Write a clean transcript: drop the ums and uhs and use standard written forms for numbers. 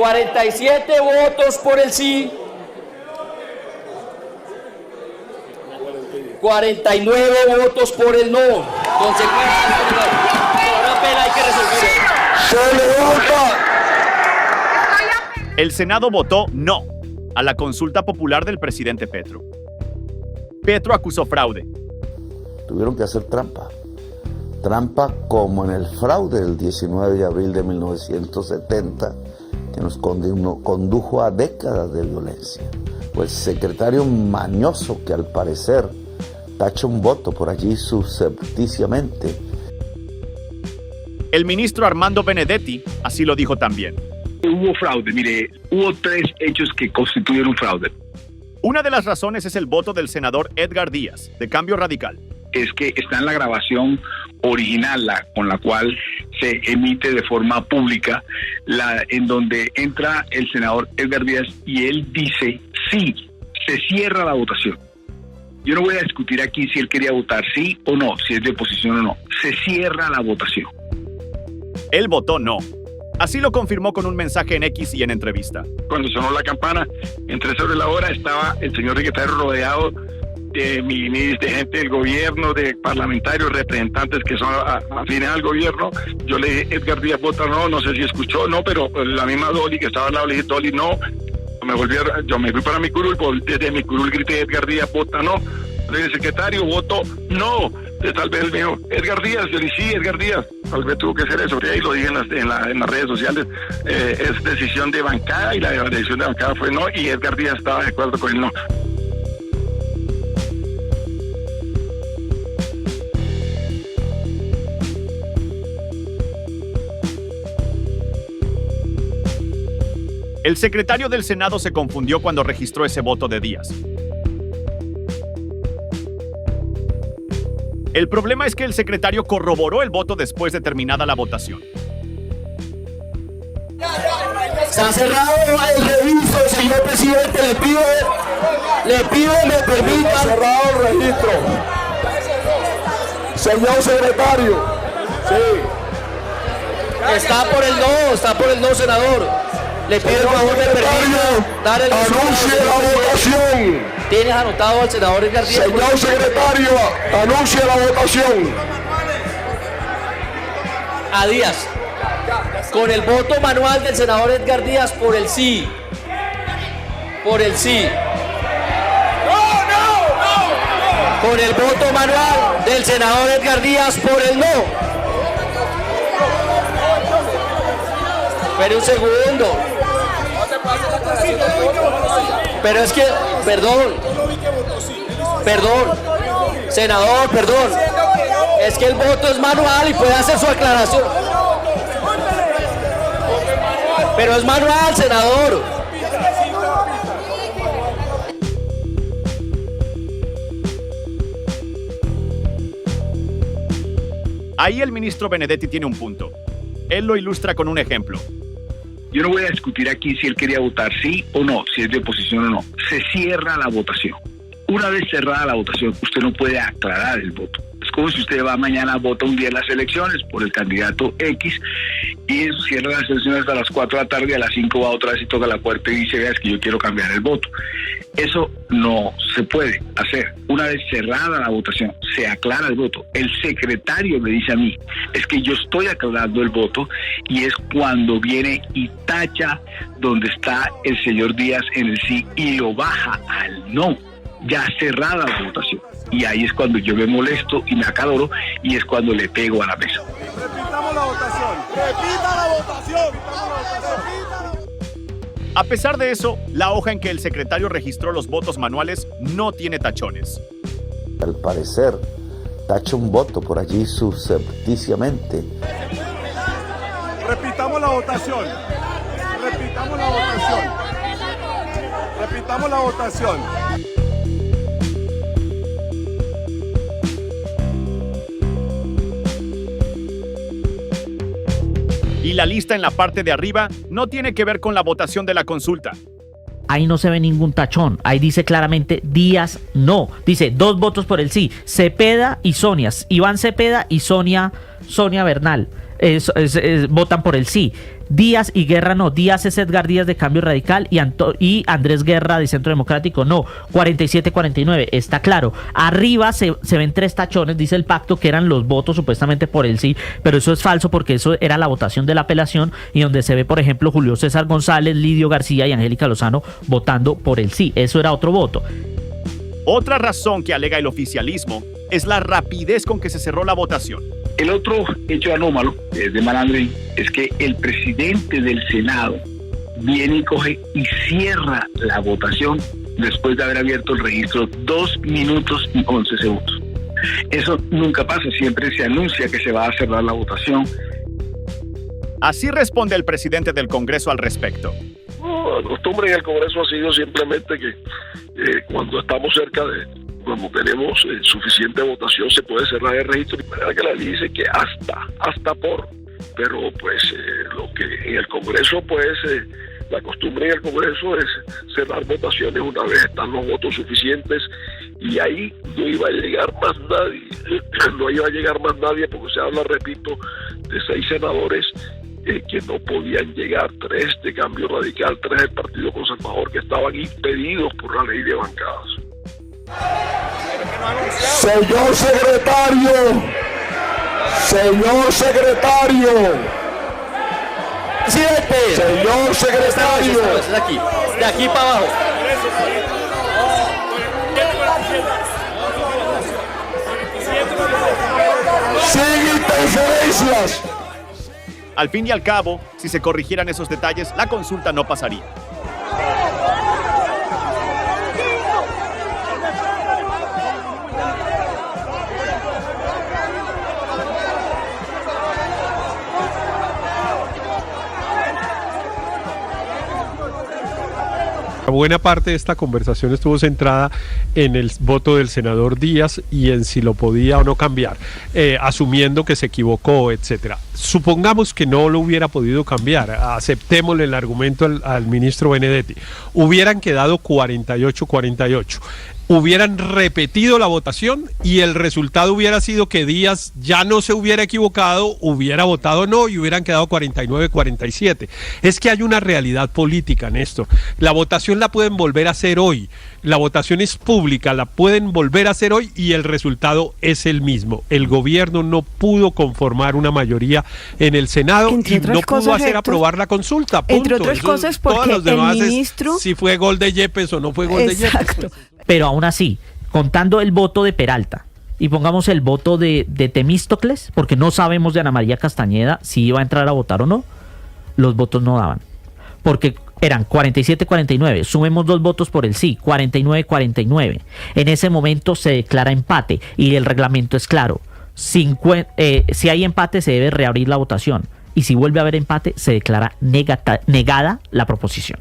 47 votos por el sí, 49 votos por el no. Consecuencias por el no. Una pena, hay que resolver. ¡Se levanta! El Senado votó no a la consulta popular del presidente Petro. Petro acusó fraude. Tuvieron que hacer trampa. Trampa como en el fraude del 19 de abril de 1970, que nos condujo a décadas de violencia. Pues secretario mañoso que al parecer tacha un voto por allí subrepticiamente. El ministro Armando Benedetti así lo dijo también. Hubo fraude, mire, hubo 3 hechos que constituyen un fraude. Una de las razones es el voto del senador Edgar Díaz, de Cambio Radical. Es que está en la grabación original con la cual se emite de forma pública, en donde entra el senador Edgar Díaz y él dice, sí, se cierra la votación. Yo no voy a discutir aquí si él quería votar sí o no, si es de oposición o no. Se cierra la votación. Él votó no. Así lo confirmó con un mensaje en X y en entrevista. Cuando sonó la campana, entré sobre la hora, estaba el señor secretario rodeado de gente del gobierno, de parlamentarios, representantes que son afines al gobierno. Yo le dije, Edgar Díaz vota no, no sé si escuchó, no, pero la misma Dolly que estaba al lado le dije, Dolly no. Yo me fui para mi curul, desde mi curul grité, Edgar Díaz vota no. Le dije, secretario, voto no. Tal vez él me dijo, Edgar Díaz, yo le dije, sí, Edgar Díaz. Tal vez tuvo que hacer eso, y lo dije en las redes sociales, es decisión de bancada, y la decisión de bancada fue no, y Edgar Díaz estaba de acuerdo con el no. El secretario del Senado se confundió cuando registró ese voto de Díaz. El problema es que el secretario corroboró el voto después de terminada la votación. Está cerrado el registro, señor presidente. Le pido me permitan. Cerrado el registro. Señor secretario. Sí. Está por el no, senador. Le pido por favor me permitan dar el anuncie la votación. ¿Tienes anotado al senador Edgar Díaz? Señor secretario, anuncie la votación. A Díaz. Con el voto manual del senador Edgar Díaz por el sí. Por el sí. Con el voto manual del senador Edgar Díaz por el no. Espere un segundo. Pero es que, perdón, senador, perdón. Es que el voto es manual y puede hacer su aclaración. Pero es manual, senador. Ahí el ministro Benedetti tiene un punto. Él lo ilustra con un ejemplo. Yo no voy a discutir aquí si él quería votar sí o no, si es de oposición o no. Se cierra la votación. Una vez cerrada la votación, usted no puede aclarar el voto. Es como si usted va mañana, vota un día en las elecciones por el candidato X y cierra las elecciones a las 4 de la tarde y a las 5 va otra vez y toca la puerta y dice, vea, es que yo quiero cambiar el voto. Eso no se puede hacer. Una vez cerrada la votación, se aclara el voto. El secretario me dice a mí, es que yo estoy aclarando el voto, y es cuando viene y tacha donde está el señor Díaz en el sí y lo baja al no. Ya cerrada la votación. Y ahí es cuando yo me molesto y me acaloro, y es cuando le pego a la mesa. Repitamos la votación. Repita la votación. A pesar de eso, la hoja en que el secretario registró los votos manuales no tiene tachones. Al parecer, tacha un voto por allí subrepticiamente. Repitamos la votación. Repitamos la votación. Repitamos la votación. Y la lista en la parte de arriba no tiene que ver con la votación de la consulta. Ahí no se ve ningún tachón. Ahí dice claramente Díaz no. Dice 2 votos por el sí. Cepeda y Sonia. Iván Cepeda y Sonia Bernal. Votan por el sí. Díaz y Guerra no. Díaz es Edgar Díaz de Cambio Radical y Andrés Guerra de Centro Democrático no. 47-49, está claro. Arriba se ven 3 tachones, dice el pacto, que eran los votos supuestamente por el sí, pero eso es falso porque eso era la votación de la apelación, y donde se ve, por ejemplo, Julio César González, Lidio García y Angélica Lozano votando por el sí. Eso era otro voto. Otra razón que alega el oficialismo es la rapidez con que se cerró la votación. El otro hecho anómalo de malandrín es que el presidente del Senado viene y coge y cierra la votación después de haber abierto el registro 2 minutos y 11 segundos. Eso nunca pasa, siempre se anuncia que se va a cerrar la votación. Así responde el presidente del Congreso al respecto. No, la costumbre en el Congreso ha sido simplemente que cuando estamos cerca de, cuando tenemos suficiente votación, se puede cerrar el registro. De manera que la ley dice que hasta por, pero pues lo que en el Congreso, pues la costumbre en el Congreso es cerrar votaciones una vez están los votos suficientes, y ahí no iba a llegar más nadie, porque se habla, repito, de 6 senadores que no podían llegar, 3 de Cambio Radical, 3 del Partido Conservador, que estaban impedidos por la ley de bancadas. Señor secretario, ¡Presidente! señor secretario. Es de aquí para abajo. Sin interferencias. Al fin y al cabo, si se corrigieran esos detalles, la consulta no pasaría. Buena parte de esta conversación estuvo centrada en el voto del senador Díaz y en si lo podía o no cambiar, asumiendo que se equivocó, etcétera. Supongamos que no lo hubiera podido cambiar, aceptémosle el argumento al ministro Benedetti. Hubieran quedado 48-48. Hubieran repetido la votación y el resultado hubiera sido que Díaz ya no se hubiera equivocado, hubiera votado no y hubieran quedado 49-47. Es que hay una realidad política en esto. La votación la pueden volver a hacer hoy. La votación es pública, la pueden volver a hacer hoy y el resultado es el mismo. El gobierno no pudo conformar una mayoría en el Senado y no pudo hacer aprobar la consulta. Punto. Entre otras cosas porque el ministro... Si fue gol de Yepes o no fue gol de Yepes. Pero aún así, contando el voto de Peralta y pongamos el voto de Temístocles, porque no sabemos de Ana María Castañeda si iba a entrar a votar o no, los votos no daban. Porque eran 47-49, sumemos 2 votos por el sí, 49-49. En ese momento se declara empate y el reglamento es claro. Si hay empate se debe reabrir la votación y si vuelve a haber empate se declara negada la proposición.